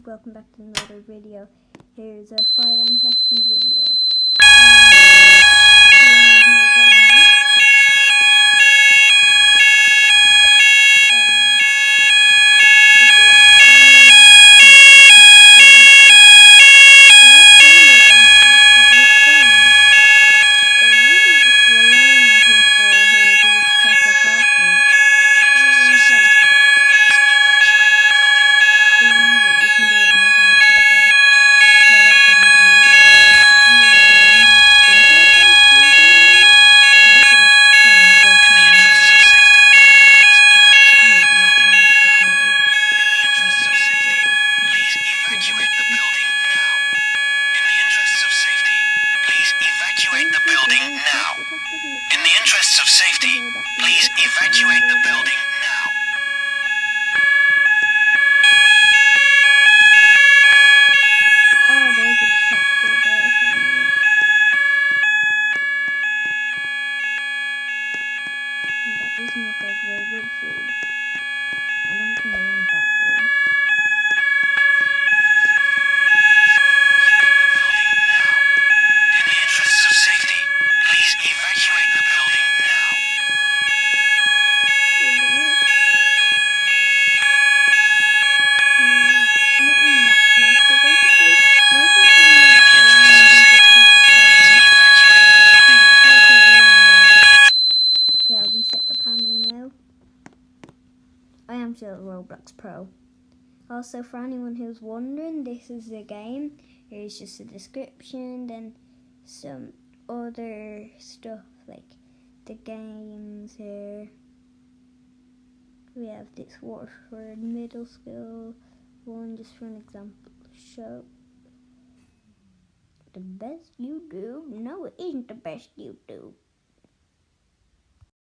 YouTube, welcome back to another video. Here's a fire alarm testing video. Evacuate the building now. In the interests of safety, please evacuate the building now. Oh, there's a detector there finally. That doesn't look like very good food. I don't think I want that food. In the interests of safety, please evacuate the building now. Not in that test, but basically, most of the time In the interests of safety, please evacuate the building now. Okay, I'll reset the panel now. I am still Roblox Pro. Also, for anyone who's wondering, this is the game. Here's just a description, then some other stuff like the games here. We have this Waterford Middle School one, just for an example. Show the best YouTube. No, it isn't the best YouTube.